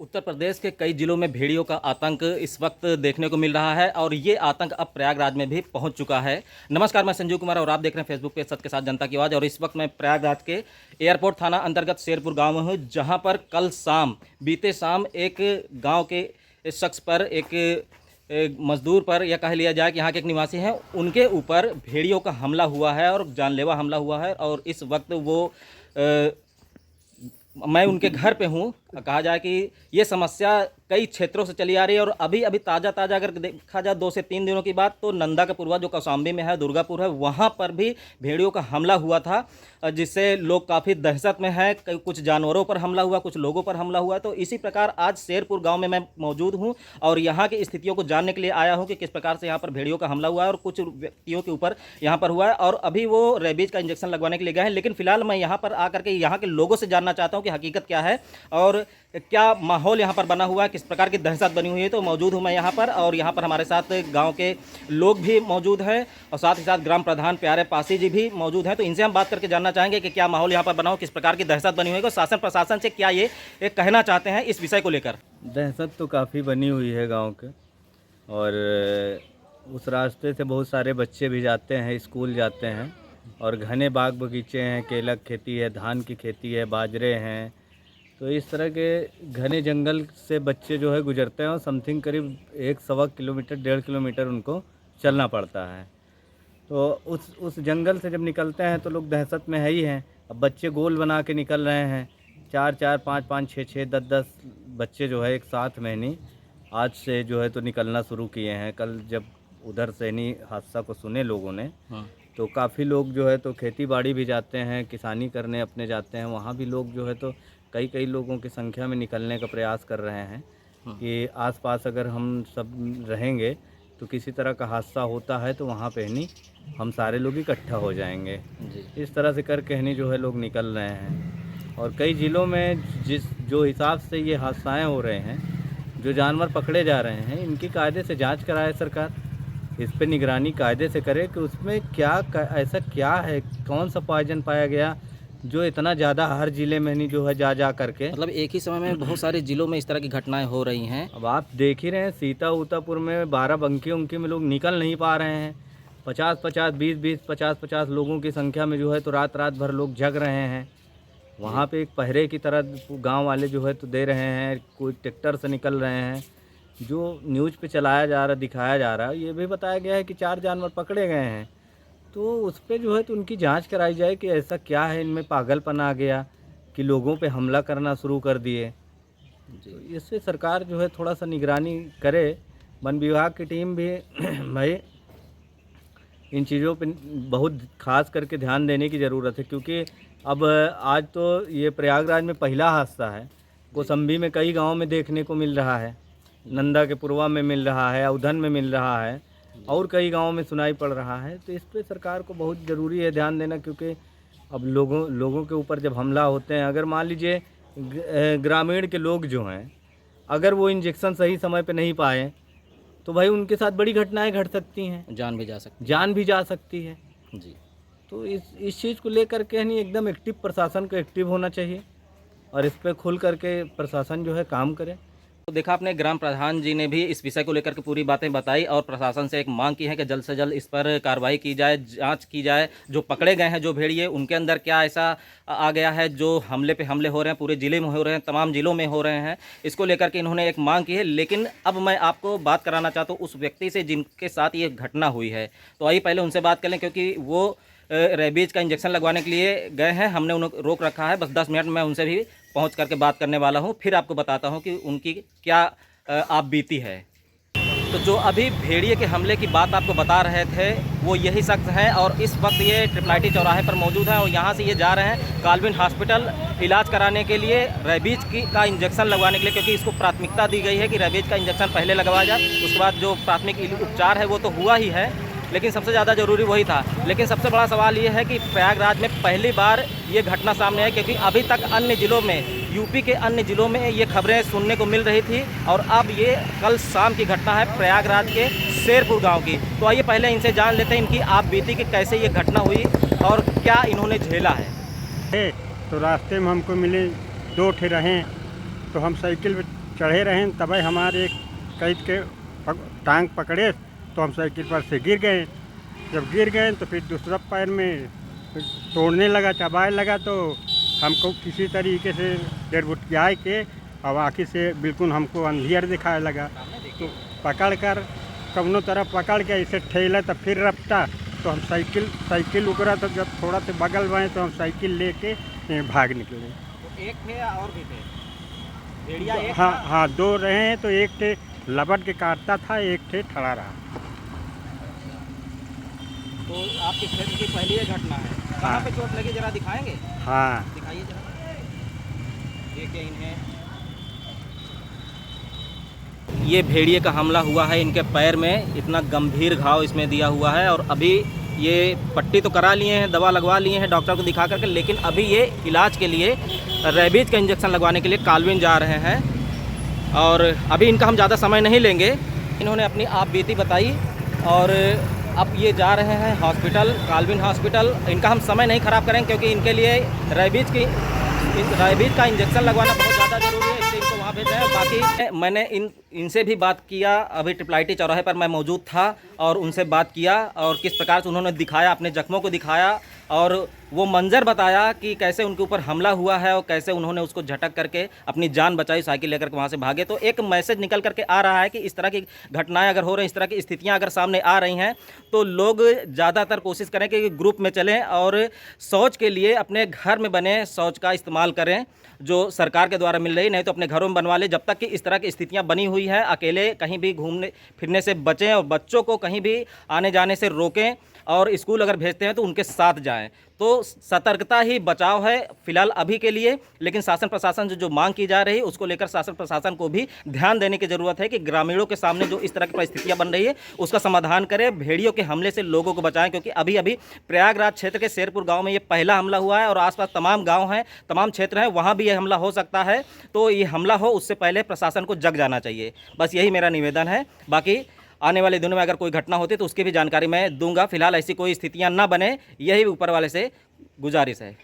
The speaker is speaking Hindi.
उत्तर प्रदेश के कई जिलों में भेड़ियों का आतंक इस वक्त देखने को मिल रहा है और ये आतंक अब प्रयागराज में भी पहुंच चुका है। नमस्कार, मैं संजीव कुमार और आप देख रहे हैं फेसबुक पे सच के साथ जनता की आवाज़। और इस वक्त मैं प्रयागराज के एयरपोर्ट थाना अंतर्गत शेरपुर गांव में हूं, जहां पर कल शाम बीते शाम एक गांव के शख्स पर एक मजदूर पर या कह लिया जाए कि यहाँ के एक निवासी हैं, उनके ऊपर भेड़ियों का हमला हुआ है और जानलेवा हमला हुआ है। और इस वक्त मैं उनके घर पे हूँ। कहा जाए कि ये समस्या कई क्षेत्रों से चली आ रही है और अभी अभी ताज़ा अगर देखा जाए 2 से 3 दिनों की बात, तो नंदा का पुरवा जो कौशाम्बी में है, दुर्गापुर है, वहाँ पर भी भेड़ियों का हमला हुआ था, जिससे लोग काफ़ी दहशत में हैं। कुछ जानवरों पर हमला हुआ, कुछ लोगों पर हमला हुआ। तो इसी प्रकार आज शेरपुर गाँव में मैं मौजूद हूँ और यहाँ की स्थितियों को जानने के लिए आया हूँ कि किस प्रकार से यहाँ पर भेड़ियों का हमला हुआ है और कुछ व्यक्तियों के ऊपर यहाँ पर हुआ है और अभी वो रेबीज का इंजेक्शन लगवाने के लिए गए हैं। लेकिन फिलहाल मैं यहाँ पर आकर के यहाँ के लोगों से जानना चाहता हूँ कि हकीकत क्या है और क्या माहौल यहाँ पर बना हुआ है, किस प्रकार की दहशत बनी हुई है। तो मौजूद हूँ मैं यहाँ पर और यहाँ पर हमारे साथ गांव के लोग भी मौजूद हैं और साथ ही साथ ग्राम प्रधान प्यारे पासी जी भी मौजूद हैं। तो इनसे हम बात करके जानना चाहेंगे कि क्या माहौल यहाँ पर बना हो, किस प्रकार की दहशत बनी हुई है, शासन प्रशासन से क्या ये कहना चाहते हैं इस विषय को लेकर। दहशत तो काफ़ी बनी हुई है गांव के, और उस रास्ते से बहुत सारे बच्चे भी जाते हैं, स्कूल जाते हैं, और घने बाग बगीचे हैं, केला की खेती है, धान की खेती है, बाजरे हैं। तो इस तरह के घने जंगल से बच्चे जो है गुजरते हैं और समथिंग करीब 1-1.25 किलोमीटर 1.5 किलोमीटर उनको चलना पड़ता है। तो उस जंगल से जब निकलते हैं तो लोग दहशत में है ही हैं। अब बच्चे गोल बना के निकल रहे हैं, 4-4, 5-5, 6-6, 10-10 बच्चे जो है एक साथ में नहीं आज से जो है तो निकलना शुरू किए हैं। कल जब उधर से नहीं हादसा को सुने लोगों ने, तो काफ़ी लोग जो है तो खेती बाड़ी भी जाते हैं, किसानी करने अपने जाते हैं, वहाँ भी लोग जो है तो कई लोगों की संख्या में निकलने का प्रयास कर रहे हैं कि आसपास अगर हम सब रहेंगे तो किसी तरह का हादसा होता है तो वहाँ पे नहीं हम सारे लोग इकट्ठा हो जाएंगे जी। इस तरह से कर कहनी जो है लोग निकल रहे हैं। और कई ज़िलों में जो हिसाब से ये हादसाएँ हो रहे हैं, जो जानवर पकड़े जा रहे हैं, इनकी कायदे से जांच कराए सरकार, इस पे निगरानी कायदे से करे कि उसमें ऐसा क्या है, कौन सा पॉइजन पाया गया जो इतना ज़्यादा हर ज़िले में नहीं जो है जा करके, मतलब एक ही समय में बहुत सारे जिलों में इस तरह की घटनाएं हो रही हैं। अब आप देख ही रहे हैं, सीतापुर में 12 बंकी उनकी में लोग निकल नहीं पा रहे हैं। 50-50, 20-20, 50-50 लोगों की संख्या में जो है तो रात भर लोग जग रहे हैं। वहाँ पे एक पहरे की तरह गांव वाले जो है तो दे रहे हैं, कोई ट्रैक्टर से निकल रहे हैं। जो न्यूज़ पे चलाया जा रहा, दिखाया जा रहा है, ये भी बताया गया है कि 4 जानवर पकड़े गए हैं। तो उस पे जो है तो उनकी जांच कराई जाए कि ऐसा क्या है, इनमें पागलपन आ गया कि लोगों पे हमला करना शुरू कर दिए। तो इससे सरकार जो है थोड़ा सा निगरानी करे, वन विभाग की टीम भी भाई इन चीज़ों पे बहुत खास करके ध्यान देने की ज़रूरत है। क्योंकि अब आज तो ये प्रयागराज में पहला हादसा है, कौशाम्बी में कई गाँव में देखने को मिल रहा है, नंदा के पुरवा में मिल रहा है, उधन में मिल रहा है और कई गांवों में सुनाई पड़ रहा है। तो इस पे सरकार को बहुत ज़रूरी है ध्यान देना, क्योंकि अब लोगों के ऊपर जब हमला होते हैं, अगर मान लीजिए ग्रामीण के लोग जो हैं, अगर वो इंजेक्शन सही समय पे नहीं पाए तो भाई उनके साथ बड़ी घटनाएं घट सकती हैं, जान भी जा सकती है जी। तो इस चीज़ को लेकर के नहीं एकदम एक्टिव, प्रशासन को एक्टिव होना चाहिए और इस पर खुल करके प्रशासन जो है काम करे। तो देखा आपने, ग्राम प्रधान जी ने भी इस विषय को लेकर के पूरी बातें बताई और प्रशासन से एक मांग की है कि जल्द से जल्द इस पर कार्रवाई की जाए, जांच की जाए। जो पकड़े गए हैं जो भेड़िए, उनके अंदर क्या ऐसा आ गया है जो हमले पे हमले हो रहे हैं, पूरे ज़िले में हो रहे हैं, तमाम ज़िलों में हो रहे हैं, इसको लेकर के इन्होंने एक मांग की है। लेकिन अब मैं आपको बात कराना चाहता हूँ उस व्यक्ति से जिनके साथ ये घटना हुई है। तो आइए पहले उनसे बात कर लें, क्योंकि वो रेबीज का इंजेक्शन लगवाने के लिए गए हैं, हमने उन्हें रोक रखा है। बस 10 मिनट में उनसे भी पहुंच करके बात करने वाला हूं, फिर आपको बताता हूं कि उनकी क्या आप बीती है। तो जो अभी भेड़िए के हमले की बात आपको बता रहे थे, वो यही शख्स हैं और इस वक्त ये ट्रिपल चौराहे पर मौजूद हैं और यहाँ से ये जा रहे हैं काल्विन हॉस्पिटल इलाज कराने के लिए, रेबीज का इंजेक्शन लगवाने के लिए, क्योंकि इसको प्राथमिकता दी गई है कि रेबीज का इंजेक्शन पहले लगवाया जाए। उसके बाद जो प्राथमिक उपचार है वो तो हुआ ही है, लेकिन सबसे ज़्यादा ज़रूरी वही था। लेकिन सबसे बड़ा सवाल ये है कि प्रयागराज में पहली बार ये घटना सामने आई, क्योंकि अभी तक अन्य ज़िलों में, यूपी के अन्य ज़िलों में ये खबरें सुनने को मिल रही थी और अब ये कल शाम की घटना है प्रयागराज के शेरपुर गांव की। तो आइए पहले इनसे जान लेते हैं इनकी आप बीती कि कैसे ये घटना हुई और क्या इन्होंने झेला है। तो रास्ते में हमको मिले 2 ठे रहें, तो हम साइकिल पे चढ़े रहे तब हमारे कैद के टांग पकड़े तो हम साइकिल पर से गिर गए। जब गिर गए तो फिर दूसरा पैर में तोड़ने लगा, चबाए लगा, तो हमको किसी तरीके से डेढ़बुटियाए के और आँखी से बिल्कुल हमको अंधियर दिखाने लगा। तो पकड़ कर कौनों तरफ पकड़ के ऐसे ठेला तो फिर रपटा, तो हम साइकिल उकरा, तो जब थोड़ा से बगल में तो हम साइकिल लेके भाग निकले। तो एक थे और भी थे भेड़िया? एक हाँ था? हाँ, 2 रहे हैं, तो एक थे लपट के काटता था, एक थे खड़ा रहा। तो आपके क्षेत्र की पहली ये घटना है। कहाँ पे चोट लगी जरा दिखाएंगे? हाँ, दिखाइए जरा, देखिए इन्हें। ये भेड़िए का हमला हुआ है, इनके पैर में इतना गंभीर घाव इसमें दिया हुआ है और अभी ये पट्टी तो करा लिए हैं, दवा लगवा लिए हैं डॉक्टर को दिखा करके, लेकिन अभी ये इलाज के लिए रेबीज का इंजेक्शन लगवाने के लिए काल्विन जा रहे हैं। और अभी इनका हम ज़्यादा समय नहीं लेंगे। इन्होंने अपनी आप बीती बताई और अब ये जा रहे हैं हॉस्पिटल, काल्विन हॉस्पिटल। इनका हम समय नहीं ख़राब करेंगे क्योंकि इनके लिए रेबीज का इंजेक्शन लगवाना बहुत ज़्यादा ज़रूरी है, इसलिए इनको वहाँ भेज रहे हैं। बाकी मैंने इनसे भी बात किया, अभी ट्रिपल आईटी चौराहे पर मैं मौजूद था और उनसे बात किया और किस प्रकार से उन्होंने दिखाया, अपने जख्मों को दिखाया और वो मंजर बताया कि कैसे उनके ऊपर हमला हुआ है और कैसे उन्होंने उसको झटक करके अपनी जान बचाई, साइकिल लेकर के वहाँ से भागे। तो एक मैसेज निकल करके आ रहा है कि इस तरह की घटनाएं अगर हो रही हैं, इस तरह की स्थितियां अगर सामने आ रही हैं, तो लोग ज़्यादातर कोशिश करें कि ग्रुप में चलें और शौच के लिए अपने घर में बने शौच का इस्तेमाल करें, जो सरकार के द्वारा मिल रही, नहीं तो अपने घरों में बनवा लें। जब तक कि इस तरह की स्थितियां बनी हुई है, अकेले कहीं भी घूमने फिरने से बचें और बच्चों को कहीं भी आने जाने से रोकें और स्कूल अगर भेजते हैं तो उनके साथ जाएं। तो सतर्कता ही बचाव है फिलहाल अभी के लिए, लेकिन शासन प्रशासन जो मांग की जा रही है उसको लेकर शासन प्रशासन को भी ध्यान देने की ज़रूरत है कि ग्रामीणों के सामने जो इस तरह की परिस्थितियां बन रही है उसका समाधान करें, भेड़ियों के हमले से लोगों को बचाएं। क्योंकि अभी अभी प्रयागराज क्षेत्र के शेरपुर गाँव में ये पहला हमला हुआ है और आसपास तमाम गाँव हैं, तमाम क्षेत्र हैं, वहाँ भी ये हमला हो सकता है। तो ये हमला हो उससे पहले प्रशासन को जग जाना चाहिए, बस यही मेरा निवेदन है। बाकी आने वाले दिनों में अगर कोई घटना होती तो उसकी भी जानकारी मैं दूंगा। फिलहाल ऐसी कोई स्थितियां ना बने, यही ऊपर वाले से गुजारिश है।